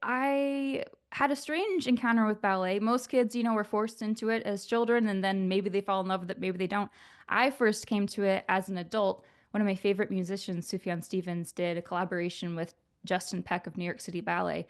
I had a strange encounter with ballet. Most kids, were forced into it as children, and then maybe they fall in love with it, maybe they don't. I first came to it as an adult. One of my favorite musicians, Sufjan Stevens, did a collaboration with Justin Peck of New York City Ballet,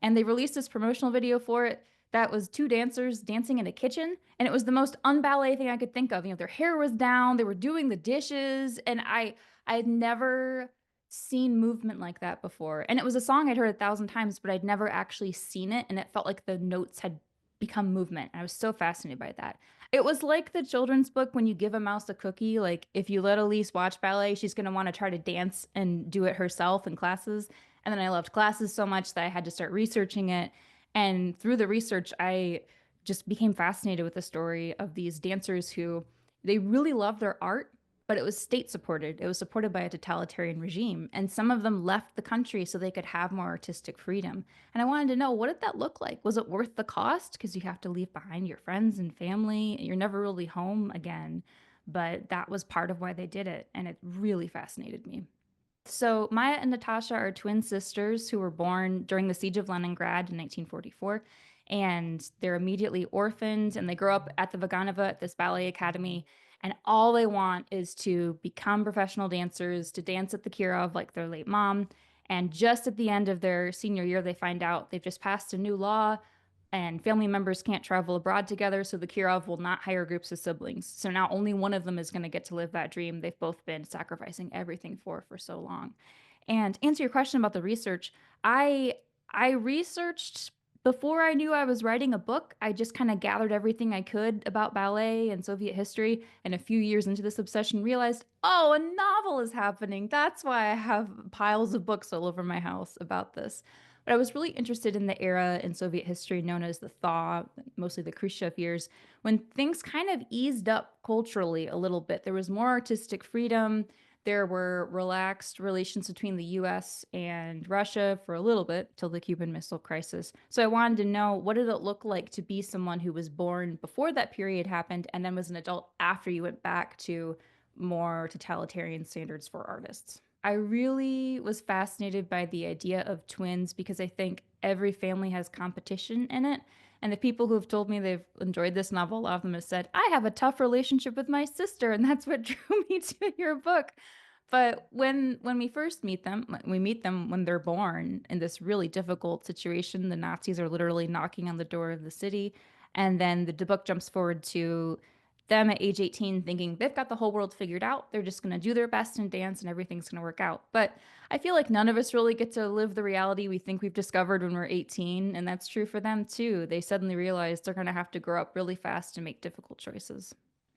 and they released this promotional video for it that was two dancers dancing in a kitchen, and it was the most unballet thing I could think of. Their hair was down, they were doing the dishes, and I had never seen movement like that before. And it was a song I'd heard 1,000 times, but I'd never actually seen it. And it felt like the notes had become movement. I was so fascinated by that. It was like the children's book when you give a mouse a cookie. Like if you let Elyse watch ballet, she's going to want to try to dance and do it herself in classes. And then I loved classes so much that I had to start researching it. And through the research, I just became fascinated with the story of these dancers who they really loved their art, but it was state supported. It was supported by a totalitarian regime. And some of them left the country so they could have more artistic freedom. And I wanted to know, what did that look like? Was it worth the cost? Because you have to leave behind your friends and family. You're never really home again. But that was part of why they did it. And it really fascinated me. So Maya and Natasha are twin sisters who were born during the Siege of Leningrad in 1944. And they're immediately orphaned and they grow up at the Vaganova at this ballet academy. And all they want is to become professional dancers, to dance at the Kirov like their late mom. And just at the end of their senior year, they find out they've just passed a new law and family members can't travel abroad together, so the Kirov will not hire groups of siblings. So now only one of them is going to get to live that dream they've both been sacrificing everything for so long. And answer your question about the research, I I researched before I knew I was writing a book. I just kind of gathered everything I could about ballet and Soviet history, and a few years into this obsession realized, oh, a novel is happening. That's why I have piles of books all over my house about this. But I was really interested in the era in Soviet history known as the thaw, mostly the Khrushchev years, when things kind of eased up culturally a little bit. There was more artistic freedom. There were relaxed relations between the US and Russia for a little bit till the Cuban Missile Crisis. So I wanted to know, what did it look like to be someone who was born before that period happened and then was an adult after you went back to more totalitarian standards for artists. I really was fascinated by the idea of twins because I think every family has competition in it. And the people who have told me they've enjoyed this novel, a lot of them have said, I have a tough relationship with my sister, and that's what drew me to your book. But when we first meet them, we meet them when they're born in this really difficult situation. The Nazis are literally knocking on the door of the city. And then the book jumps forward to them at age 18 thinking they've got the whole world figured out. They're just going to do their best and dance and everything's going to work out. But I feel like none of us really get to live the reality we think we've discovered when we're 18. And that's true for them too. They suddenly realize they're going to have to grow up really fast and make difficult choices.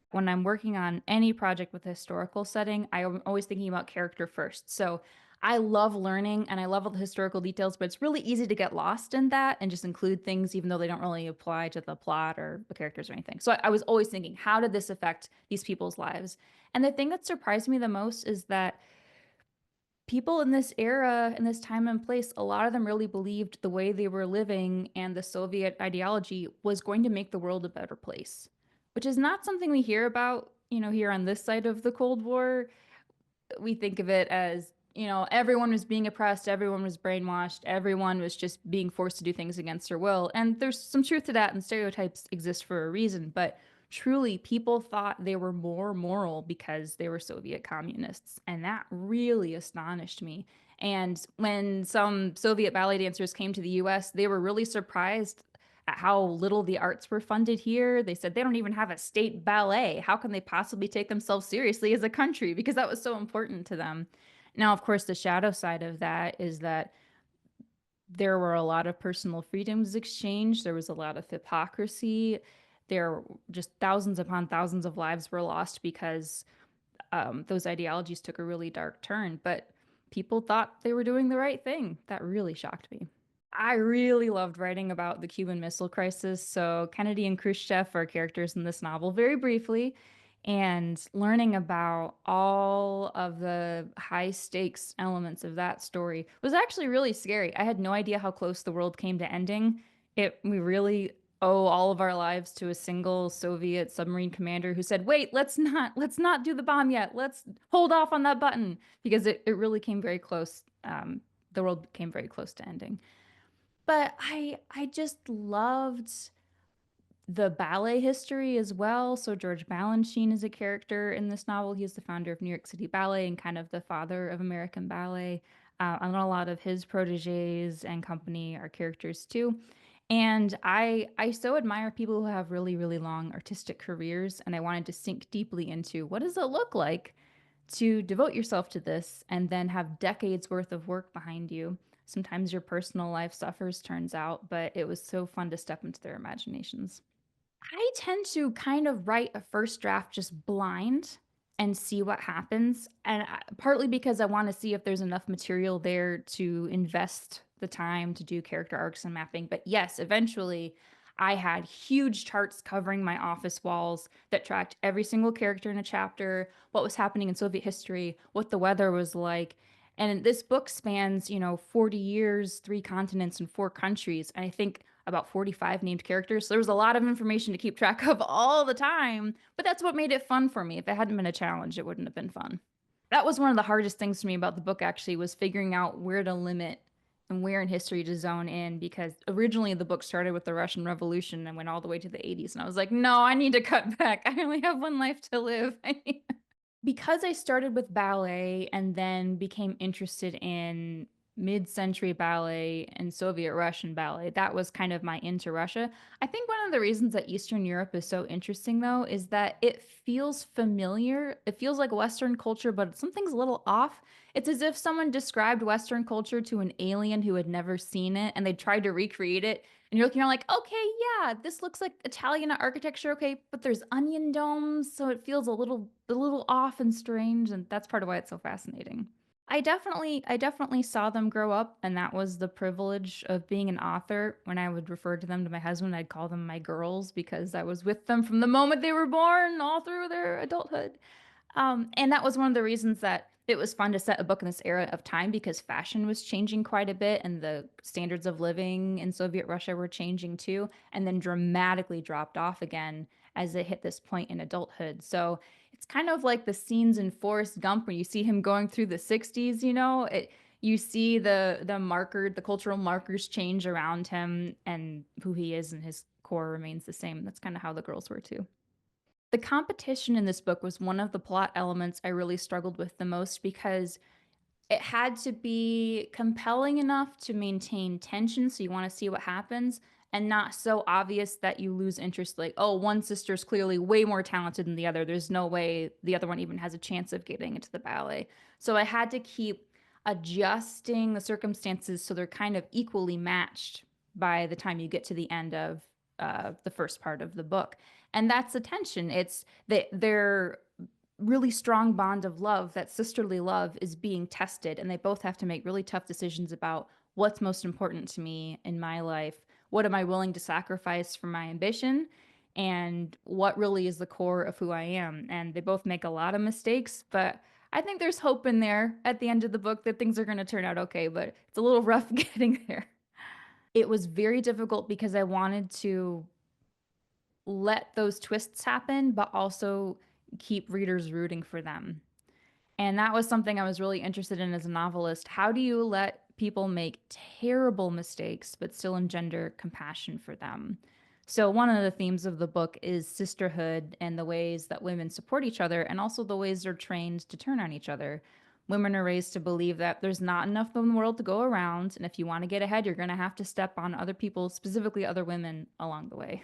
When I'm working on any project with a historical setting, I'm always thinking about character first. So I love learning and I love all the historical details, but it's really easy to get lost in that and just include things even though they don't really apply to the plot or the characters or anything. So I was always thinking, how did this affect these people's lives? And the thing that surprised me the most is that people in this era, in this time and place, a lot of them really believed the way they were living and the Soviet ideology was going to make the world a better place, which is not something we hear about, here on this side of the Cold War. We think of it as, everyone was being oppressed, everyone was brainwashed, everyone was just being forced to do things against their will. And there's some truth to that, and stereotypes exist for a reason. But truly, people thought they were more moral because they were Soviet communists. And that really astonished me. And when some Soviet ballet dancers came to the US, they were really surprised at how little the arts were funded here. They said they don't even have a state ballet. How can they possibly take themselves seriously as a country? Because that was so important to them. Now, of course, the shadow side of that is that there were a lot of personal freedoms exchanged. There was a lot of hypocrisy. There just thousands upon thousands of lives were lost because those ideologies took a really dark turn. But people thought they were doing the right thing. That really shocked me. I really loved writing about the Cuban Missile Crisis. So Kennedy and Khrushchev are characters in this novel, very briefly, and learning about all of the high stakes elements of that story was actually really scary. I had no idea how close the world came to ending. We really owe all of our lives to a single Soviet submarine commander who said, "Wait, let's not do the bomb yet. Let's hold off on that button," because it really came very close. The world came very close to ending. But I just loved the ballet history as well. So George Balanchine is a character in this novel. He's the founder of New York City Ballet and kind of the father of American ballet. And a lot of his proteges and company are characters too. And I so admire people who have really, really long artistic careers. And I wanted to sink deeply into what does it look like to devote yourself to this and then have decades worth of work behind you. Sometimes your personal life suffers, turns out, but it was so fun to step into their imaginations. I tend to kind of write a first draft just blind and see what happens. And partly because I want to see if there's enough material there to invest the time to do character arcs and mapping. But yes, eventually I had huge charts covering my office walls that tracked every single character in a chapter, what was happening in Soviet history, what the weather was like. And this book spans, 40 years, three continents, and four countries. And I think about 45 named characters. So there was a lot of information to keep track of all the time, but that's what made it fun for me. If it hadn't been a challenge, it wouldn't have been fun. That was one of the hardest things to me about the book actually was figuring out where to limit and where in history to zone in because originally the book started with the Russian Revolution and went all the way to the 80s and I was like, "No, I need to cut back. I only have one life to live." Because I started with ballet and then became interested in mid-century ballet and Soviet Russian ballet, that was kind of my into Russia. I think one of the reasons that Eastern Europe is so interesting, though, is that it feels familiar. It feels like Western culture, but something's a little off. It's as if someone described Western culture to an alien who had never seen it and they tried to recreate it. And you're looking around like, okay, yeah, this looks like Italian architecture, okay, but there's onion domes, so it feels a little off and strange, and that's part of why it's so fascinating. I definitely saw them grow up, and that was the privilege of being an author. When I would refer to them to my husband, I'd call them my girls because I was with them from the moment they were born all through their adulthood. And that was one of the reasons that it was fun to set a book in this era of time because fashion was changing quite a bit and the standards of living in Soviet Russia were changing too, and then dramatically dropped off again as it hit this point in adulthood. So it's kind of like the scenes in Forrest Gump where you see him going through the 60s, you see the cultural markers change around him and who he is and his core remains the same. That's kind of how the girls were too. The competition in this book was one of the plot elements I really struggled with the most because it had to be compelling enough to maintain tension, so you want to see what happens, and not so obvious that you lose interest. Like, oh, one sister's clearly way more talented than the other. There's no way the other one even has a chance of getting into the ballet. So I had to keep adjusting the circumstances so they're kind of equally matched by the time you get to the end of the first part of the book. And that's the tension. It's that their really strong bond of love, that sisterly love, is being tested, and they both have to make really tough decisions about what's most important to me in my life. What am I willing to sacrifice for my ambition? And what really is the core of who I am? And they both make a lot of mistakes, but I think there's hope in there at the end of the book that things are going to turn out okay, but it's a little rough getting there. It was very difficult because I wanted to let those twists happen, but also keep readers rooting for them. And that was something I was really interested in as a novelist. How do you let people make terrible mistakes, but still engender compassion for them? So, one of the themes of the book is sisterhood and the ways that women support each other, and also the ways they're trained to turn on each other. Women are raised to believe that there's not enough in the world to go around, and if you want to get ahead, you're going to have to step on other people, specifically other women, along the way.